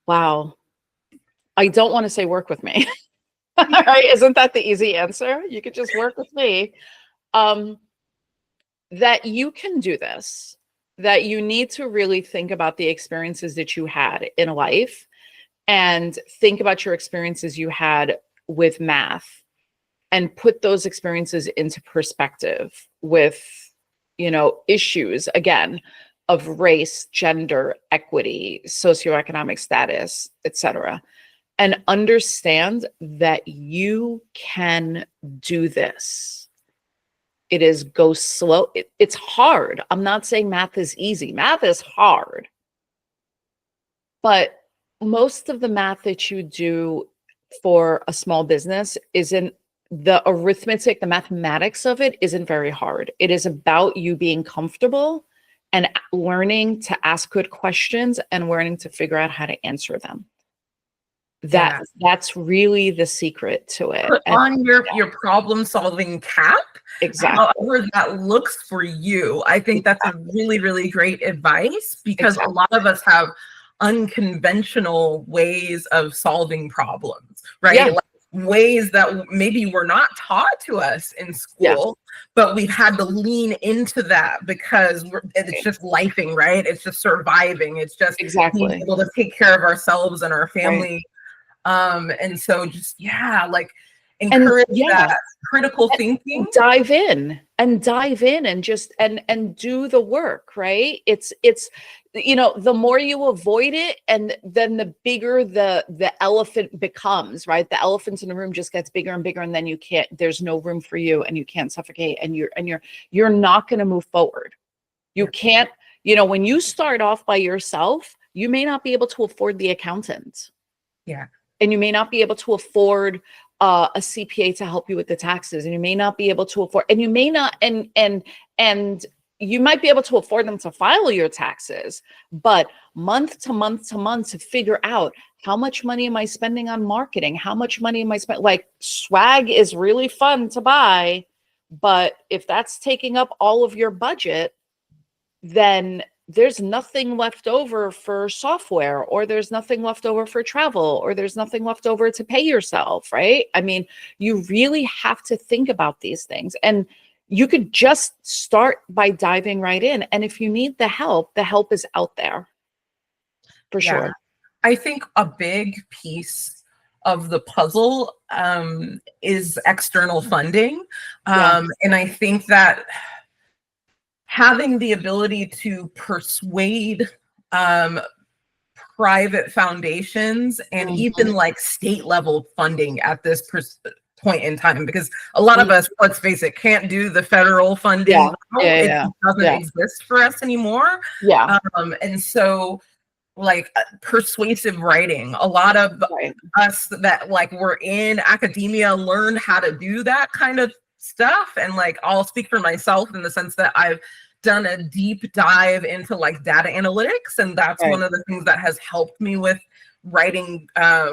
Wow. I don't want to say work with me. Right? Isn't that the easy answer? You could just work with me. That you can do this, that you need to really think about the experiences that you had in life and think about your experiences you had with math and put those experiences into perspective with, you know, issues, again, of race, gender, equity, socioeconomic status, etc., and understand that you can do this. It is go slow. It's hard. I'm not saying math is easy. Math is hard. But most of the math that you do for a small business isn't the arithmetic, the mathematics of it isn't very hard. It is about you being comfortable and learning to ask good questions and learning to figure out how to answer them. That's really the secret to it. Put on your problem solving cap. Exactly. However that looks for you. I think that's a really, really great advice because a lot of us have unconventional ways of solving problems, right? Yeah. Like ways that maybe were not taught to us in school, but we've had to lean into that because it's just lifing, right? It's just surviving. It's just being able to take care of ourselves and our family. And so just, like encourage that critical thinking. Dive in and just, and do the work, right? It's, you know, the more you avoid it and then the bigger the elephant becomes, right? The elephant in the room just gets bigger and bigger and then there's no room for you and you can't suffocate and you're not going to move forward. You can't, you know, when you start off by yourself, you may not be able to afford the accountant. Yeah. And you may not be able to afford a CPA to help you with the taxes, and you may not be able to afford, and you may not, and you might be able to afford them to file your taxes, but month to month to figure out how much money am I spending on marketing? How much money am I spending? Like swag is really fun to buy, but if that's taking up all of your budget, then there's nothing left over for software, or there's nothing left over for travel, or there's nothing left over to pay yourself, right? I mean, you really have to think about these things, and you could just start by diving right in. And if you need the help is out there for sure. I think a big piece of the puzzle is external funding. And I think that having the ability to persuade private foundations and even like state level funding at this point in time, because a lot of us, let's face it, can't do the federal funding. It doesn't exist for us anymore. And so like persuasive writing, a lot of us that like were in academia learned how to do that kind of stuff. And like I'll speak for myself in the sense that I've done a deep dive into like data analytics, and that's one of the things that has helped me with writing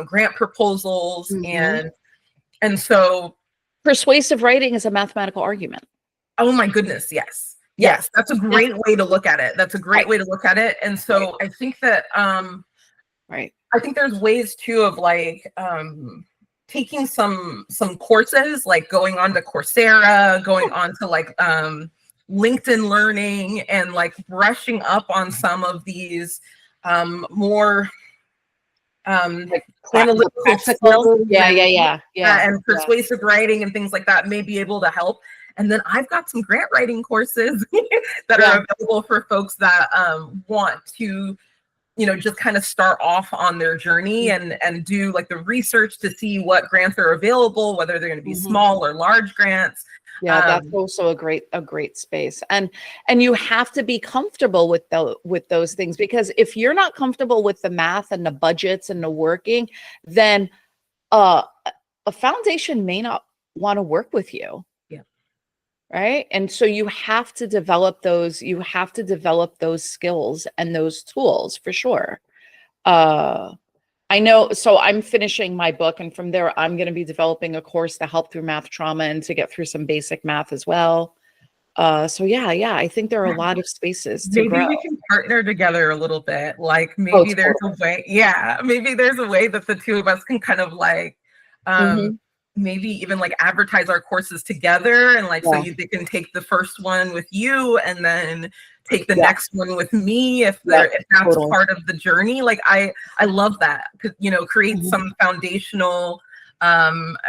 grant proposals. And so persuasive writing is a mathematical argument. Oh my goodness, yes, that's a great way to look at it. That's a great way to look at it. And so I think that I think there's ways too of like taking some courses, like going on to Coursera, going on to like LinkedIn Learning, and like brushing up on some of these more like analytical skills, and persuasive writing and things like that may be able to help. And then I've got some grant writing courses that are available for folks that want to, just kind of start off on their journey and do like the research to see what grants are available, whether they're going to be small or large grants. Yeah, that's also a great space. And you have to be comfortable with those things, because if you're not comfortable with the math and the budgets and the working, then a foundation may not want to work with you. Yeah. Right. And so you have to develop those skills and those tools for sure. I know, so I'm finishing my book, and from there, I'm going to be developing a course to help through math trauma and to get through some basic math as well. So yeah, I think there are a lot of spaces to grow. Maybe we can partner together a little bit. Like maybe there's a way, maybe there's a way that the two of us can kind of like, maybe even like advertise our courses together, and like so they can take the first one with you and then take the next one with me if that's part of the journey. Like I love that, create some foundational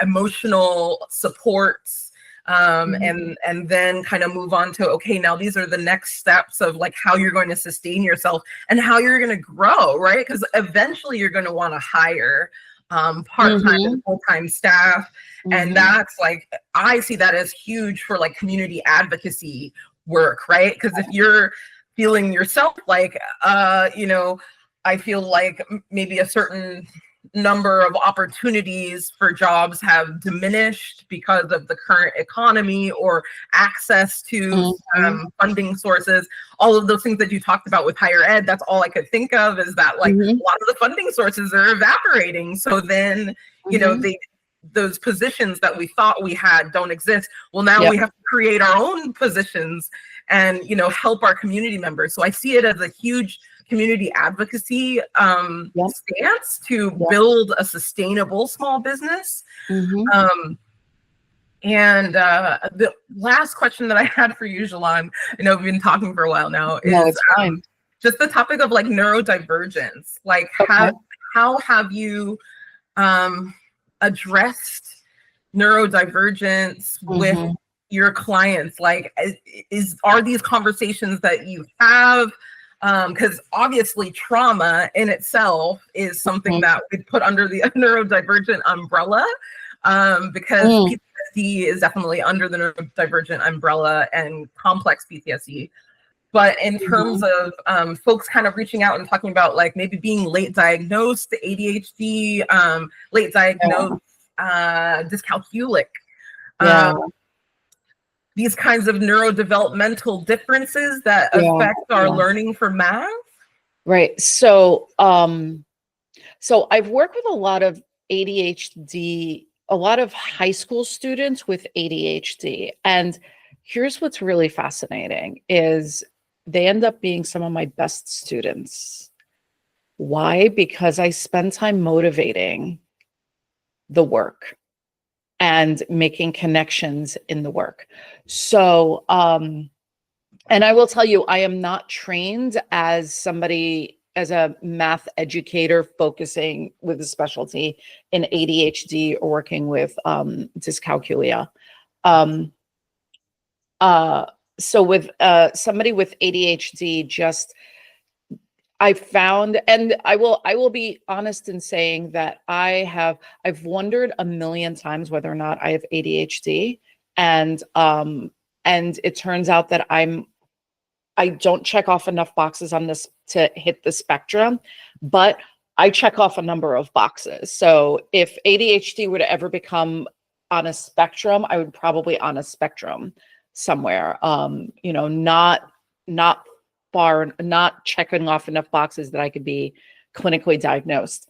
emotional supports, and then kind of move on to, okay, now these are the next steps of like how you're going to sustain yourself and how you're going to grow, right? Because eventually you're going to want to hire part-time and full-time staff. And that's like, I see that as huge for like community advocacy work, right? Because if you're feeling yourself like, I feel like maybe a certain number of opportunities for jobs have diminished because of the current economy or access to funding sources, all of those things that you talked about with higher ed, that's all I could think of, is that like a lot of the funding sources are evaporating. So then, those positions that we thought we had don't exist. Well, now we have to create our own positions and, help our community members. So I see it as a huge community advocacy stance to build a sustainable small business. And the last question that I had for you, Jalan, I know we've been talking for a while now, is just the topic of like neurodivergence. Like how have you addressed neurodivergence with your clients? Like, are these conversations that you have? Because obviously trauma in itself is something that we put under the neurodivergent umbrella, because PTSD is definitely under the neurodivergent umbrella, and complex PTSD. But in terms of folks kind of reaching out and talking about like maybe being late diagnosed ADHD, late diagnosed dyscalculic, these kinds of neurodevelopmental differences that affect our learning for math. Right. So, so I've worked with a lot of ADHD, a lot of high school students with ADHD. And here's what's really fascinating is they end up being some of my best students. Why? Because I spend time motivating the work and making connections in the work. So, and I will tell you, I am not trained as a math educator focusing with a specialty in ADHD or working with dyscalculia. So with somebody with ADHD, I found, and I will be honest in saying that I've wondered a million times whether or not I have ADHD, and it turns out that I don't check off enough boxes on this to hit the spectrum, but I check off a number of boxes. So if ADHD were to ever become on a spectrum, I would probably on a spectrum somewhere, not far, not checking off enough boxes that I could be clinically diagnosed.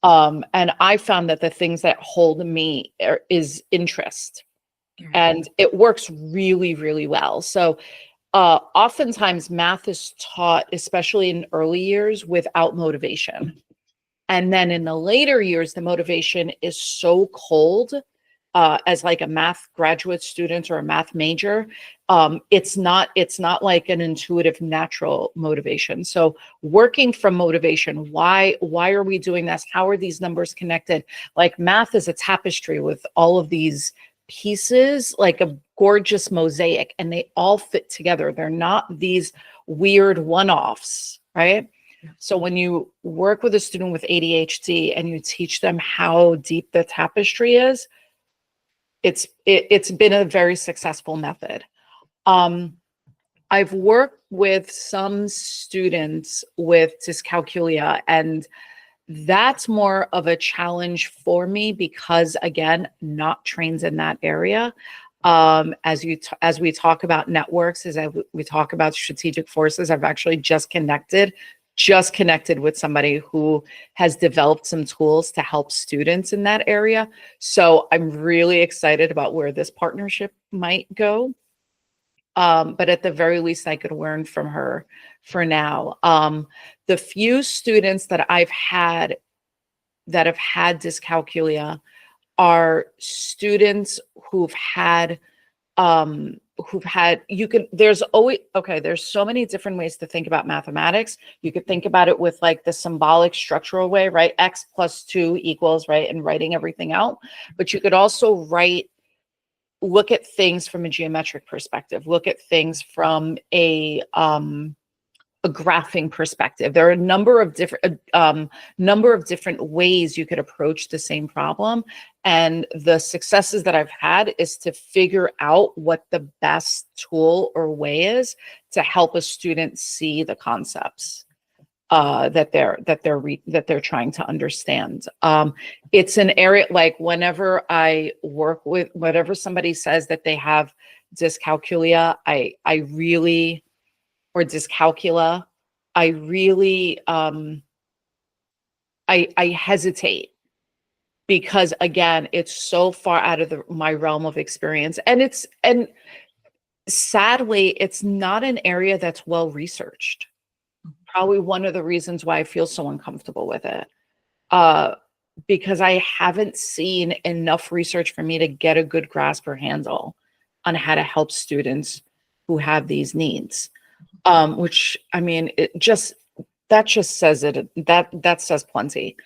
And I found that the things that hold me is interest, and it works really, really well. So oftentimes math is taught, especially in early years, without motivation. And then in the later years, the motivation is so cold. As like a math graduate student or a math major, it's not like an intuitive, natural motivation. So working from motivation, why are we doing this? How are these numbers connected? Like math is a tapestry with all of these pieces, like a gorgeous mosaic, and they all fit together. They're not these weird one-offs, right? So when you work with a student with ADHD and you teach them how deep the tapestry is, it's been a very successful method. I've worked with some students with dyscalculia, and that's more of a challenge for me because, again, not trained in that area. As we talk about networks, we talk about strategic forces, I've actually just connected with somebody who has developed some tools to help students in that area. So I'm really excited about where this partnership might go. But at the very least, I could learn from her for now. The few students that I've had that have had dyscalculia are students who've had there's so many different ways to think about mathematics. You could think about it with like the symbolic structural way, right? X plus 2 equals, right? And writing everything out. But you could also look at things from a geometric perspective, look at things from a graphing perspective. There are a number of different ways you could approach the same problem. And the successes that I've had is to figure out what the best tool or way is to help a student see the concepts that they're trying to understand. It's an area, like whenever somebody says that they have dyscalculia, I really I hesitate, because again, it's so far out of my realm of experience, and sadly, it's not an area that's well researched. Probably one of the reasons why I feel so uncomfortable with it, because I haven't seen enough research for me to get a good grasp or handle on how to help students who have these needs. Which, I mean, that just says plenty.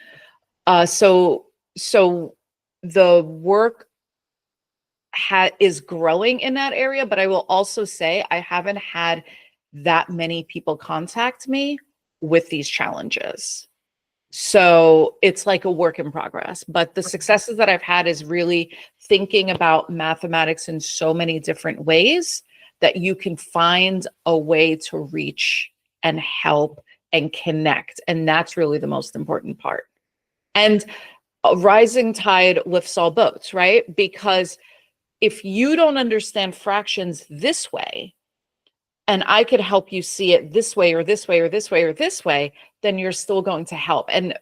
So the work is growing in that area, but I will also say I haven't had that many people contact me with these challenges. So it's like a work in progress, but the successes that I've had is really thinking about mathematics in so many different ways that you can find a way to reach and help and connect. And that's really the most important part. And a rising tide lifts all boats, right? Because if you don't understand fractions this way, and I could help you see it this way or this way or this way or this way, then you're still going to help. And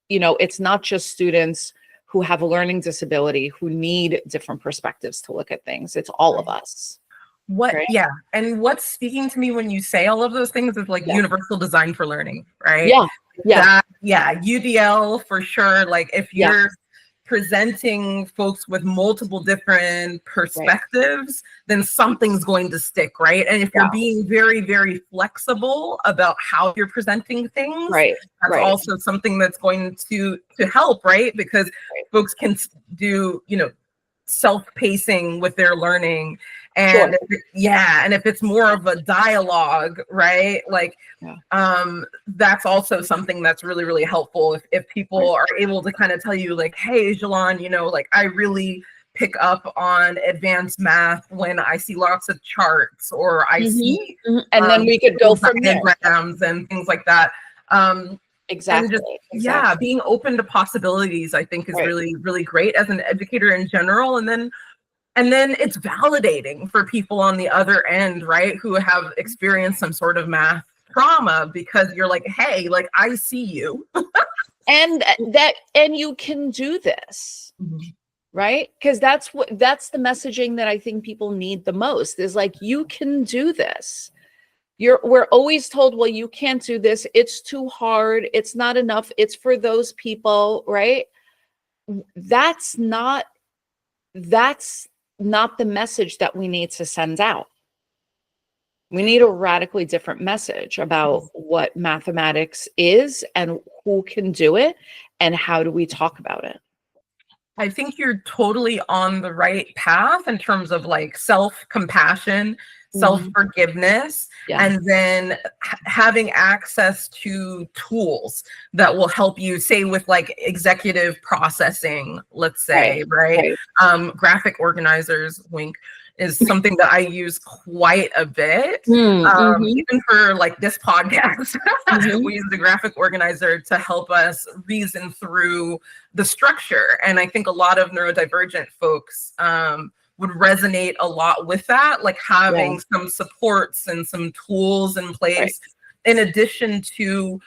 it's not just students who have a learning disability who need different perspectives to look at things. It's all of us. Right? Yeah. And what's speaking to me when you say all of those things is like universal design for learning, right? UDL for sure. Like if you're presenting folks with multiple different perspectives, then something's going to stick, right? And if you're being very, very flexible about how you're presenting things, that's also something that's going to help, right? Because folks can do, self-pacing with their learning. And and if it's more of a dialogue, right? Like, that's also something that's really, really helpful. If people are able to kind of tell you like, hey, Jalan, like I really pick up on advanced math when I see lots of charts or I see, and then we could go from diagrams and things like that. Exactly. Being open to possibilities, I think is really, really great as an educator in general. And then it's validating for people on the other end, right? Who have experienced some sort of math trauma, because you're like, hey, like I see you. and you can do this. Right? Because that's the messaging that I think people need the most, is like, you can do this. We're always told, well, you can't do this. It's too hard. It's not enough. It's for those people, right? That's not the message that we need to send out. We need a radically different message about what mathematics is and who can do it and how do we talk about it. I think you're totally on the right path in terms of like self-compassion, self-forgiveness, and then having access to tools that will help you, say with like executive processing, let's say, right? Graphic organizers, wink, is something that I use quite a bit. Even for like this podcast, we use the graphic organizer to help us reason through the structure. And I think a lot of neurodivergent folks would resonate a lot with that, like having some supports and some tools in place, in addition to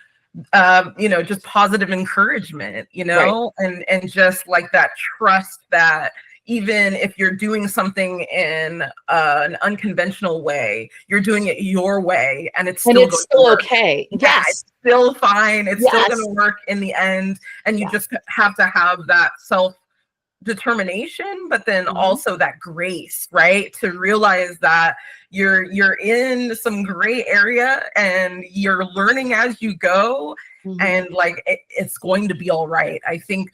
just positive encouragement, and just like that trust that even if you're doing something in an unconventional way, you're doing it your way, and it's still okay. Yeah, it's still fine. It's still going to work in the end, and you just have to have that self-determination, but then also that grace, right? To realize that you're in some gray area and you're learning as you go, and like it's going to be all right. I think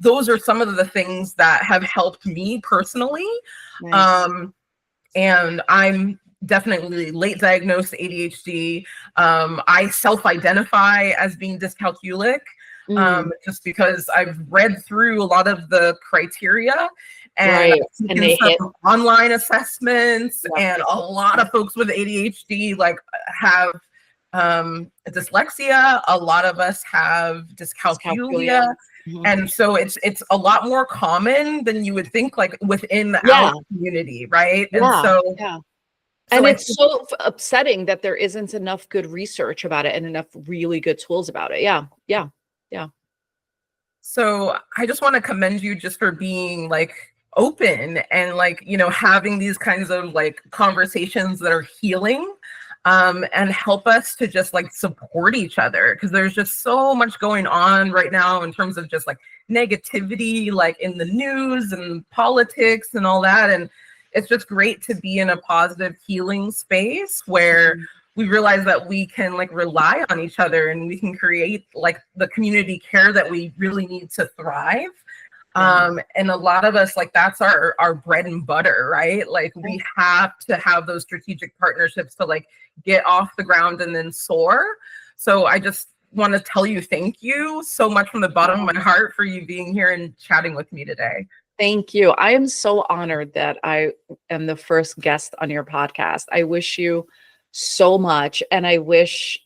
those are some of the things that have helped me personally. And I'm definitely late diagnosed ADHD. I self-identify as being dyscalculic, just because I've read through a lot of the criteria, and taken some online assessments, and a lot of folks with ADHD like have dyslexia. A lot of us have dyscalculia. And so it's a lot more common than you would think, like within our community, right? And and it's so upsetting that there isn't enough good research about it and enough really good tools about it. So I just want to commend you just for being like open and like, having these kinds of like conversations that are healing, and help us to just like support each other, because there's just so much going on right now in terms of just like negativity, like in the news and politics and all that. And it's just great to be in a positive healing space where we realize that we can like rely on each other, and we can create like the community care that we really need to thrive. And a lot of us, like, that's our bread and butter, right? Like we have to have those strategic partnerships to like get off the ground and then soar. So I just want to tell you thank you so much from the bottom of my heart for you being here and chatting with me today. Thank you. I am so honored that I am the first guest on your podcast. I wish you so much, and I wish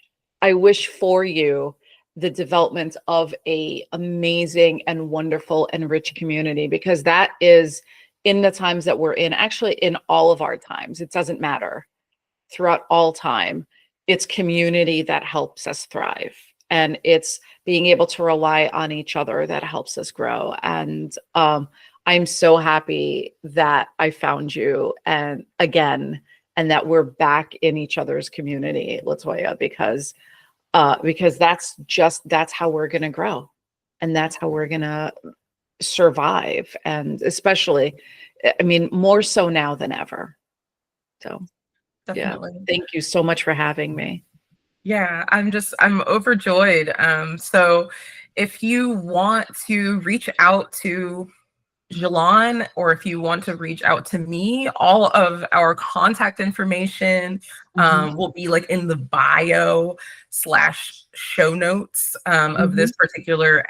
for you the development of a amazing and wonderful and rich community, because that is, in the times that we're in, actually in all of our times, it doesn't matter, throughout all time, it's community that helps us thrive, and it's being able to rely on each other that helps us grow. And I'm so happy that I found you, and again, and that we're back in each other's community, Latoya, because that's how we're going to grow, and that's how we're going to survive. And especially, I mean, more so now than ever. So definitely. Thank you so much for having me. Yeah, I'm overjoyed. So if you want to reach out to Jalan, or if you want to reach out to me, all of our contact information will be like in the bio / show notes of this particular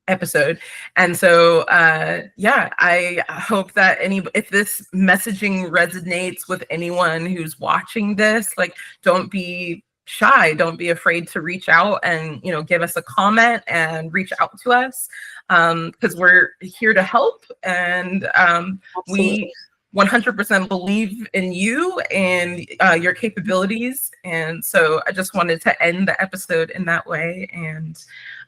episode. And so I hope that if this messaging resonates with anyone who's watching this, like, don't be shy, don't be afraid to reach out and give us a comment and reach out to us, because we're here to help, and we 100% believe in you and your capabilities. And so I just wanted to end the episode in that way, and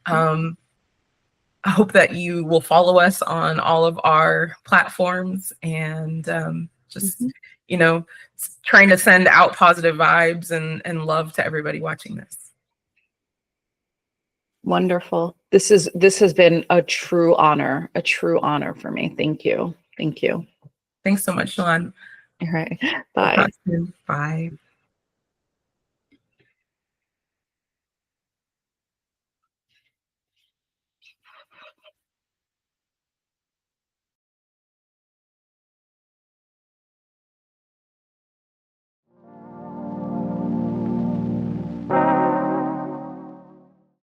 I hope that you will follow us on all of our platforms, and trying to send out positive vibes and love to everybody watching this. Wonderful. This has been a true honor for me. Thank you. Thanks so much, Shalon. All right. Bye. Bye.